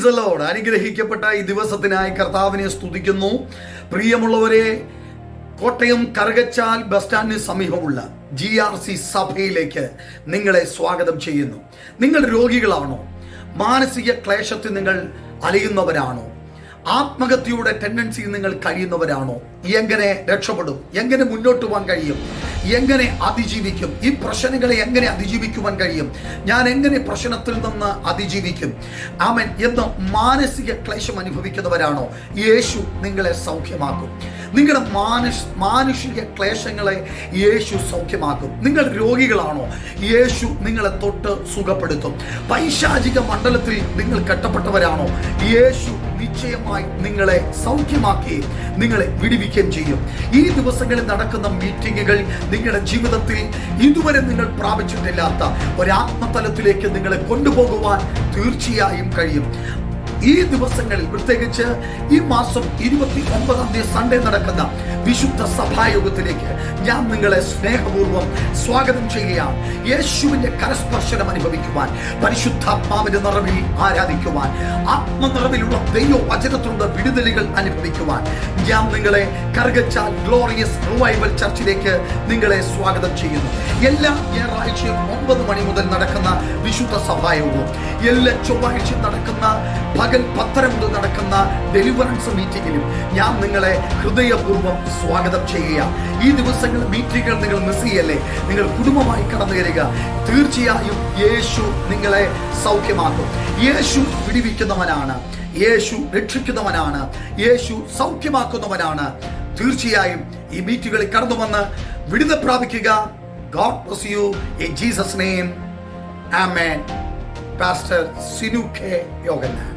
Praise the Lord. അനുഗ്രഹിക്കപ്പെട്ട ഈ ദിവസത്തിനായി കർത്താവിനെ സ്തുതിക്കുന്നു. പ്രിയമുള്ളവരെ, കോട്ടയം കറുകച്ചാൽ ബസ് സ്റ്റാൻഡിന് സമീപമുള്ള GRC സഭയിലേക്ക് നിങ്ങളെ സ്വാഗതം ചെയ്യുന്നു. നിങ്ങൾ രോഗികളാണോ? മാനസിക ക്ലേശത്തിൽ നിങ്ങൾ അലയുന്നവരാണോ? ആത്മഹത്യയുടെ ടെൻഡൻസി നിങ്ങൾ കഴിയുന്നവരാണോ? എങ്ങനെ രക്ഷപ്പെടും? എങ്ങനെ മുന്നോട്ട് പോകാൻ കഴിയും? എങ്ങനെ അതിജീവിക്കും? ഈ പ്രശ്നങ്ങളെ എങ്ങനെ അതിജീവിക്കുവാൻ കഴിയും? ഞാൻ എങ്ങനെ പ്രശ്നത്തിൽ നിന്ന് അതിജീവിക്കും? ആമേൻ എന്ന് മാനസിക ക്ലേശം അനുഭവിക്കുന്നവരാണോ? യേശു നിങ്ങളെ സൗഖ്യമാക്കും. നിങ്ങളുടെ മാനുഷിക ക്ലേശങ്ങളെ യേശു സൗഖ്യമാക്കും. നിങ്ങൾ രോഗികളാണോ? യേശു നിങ്ങളെ തൊട്ട് സുഖപ്പെടുത്തും. പൈശാചിക മണ്ഡലത്തിൽ നിങ്ങൾ കെട്ടപ്പെട്ടവരാണോ? യേശു നിശ്ചയമായി നിങ്ങളെ സൗഖ്യമാക്കി നിങ്ങളെ വിടുവിക്കുകയും ചെയ്യും. ഈ ദിവസങ്ങളിൽ നടക്കുന്ന മീറ്റിങ്ങുകൾ നിങ്ങളുടെ ജീവിതത്തിൽ ഇതുവരെ നിങ്ങൾ പ്രാപിച്ചിട്ടില്ലാത്ത ഒരാത്മതലത്തിലേക്ക് നിങ്ങളെ കൊണ്ടുപോകുവാൻ തീർച്ചയായും കഴിയും. ഈ ദിവസങ്ങളിൽ പ്രത്യേകിച്ച് ഈ മാസം 29-ാം തീയതി സൺഡേ നടക്കുന്ന വിശുദ്ധ സഭായോഗത്തിലേക്ക് ഞാൻ നിങ്ങളെ സ്നേഹപൂർവ്വം സ്വാഗതം ചെയ്യുകയാണ്. യേശുവിന്റെ കരസ്പർശനം അനുഭവിക്കുവാൻ, പരിശുദ്ധാത്മാവിന്റെ നിറവിൽ ആരാധിക്കുവാൻ, ആത്മനിറവിലുള്ള ദൈവവചനത്തിലുള്ള വിടുതലുകൾ അനുഭവിക്കുവാൻ ഞാൻ നിങ്ങളെ കറുകച്ചാൽ ഗ്ലോറിയസ് റിവൈവൽ ചർച്ചിലേക്ക് നിങ്ങളെ സ്വാഗതം ചെയ്യുന്നു. എല്ലാ ഞായറാഴ്ചയും 9 മണി മുതൽ നടക്കുന്ന വിശുദ്ധ സഭായോഗവും എല്ലാ ചൊവ്വാഴ്ചയും നടക്കുന്ന പകൽ 10:30 മുതൽ നടക്കുന്ന ഡെലിവറൻസ് മീറ്റിംഗിലും ഞാൻ നിങ്ങളെ ഹൃദയപൂർവ്വം സ്വാഗതം ചെയ്യുക. ഈ ദിവസങ്ങൾ മീറ്റിംഗുകൾ നിങ്ങൾ മിസ് ചെയ്യല്ലേ. നിങ്ങൾ കുടുംബമായി കടന്നു വരിക. തീർച്ചയായും യേശു നിങ്ങളെ സൗഖ്യമാക്കും. യേശു വിടുവിക്കുന്നവനാണ്. യേശു രക്ഷിക്കുന്നവനാണ്. യേശു സൗഖ്യമാക്കുന്നവനാണ്. തീർച്ചയായും ഈ മീറ്റിംഗുകളിൽ കടന്നു വന്ന് വിടുതൽ പ്രാപിക്കുക. God bless you in Jesus' name. Amen. Pastor Sinu K. Yoganathan.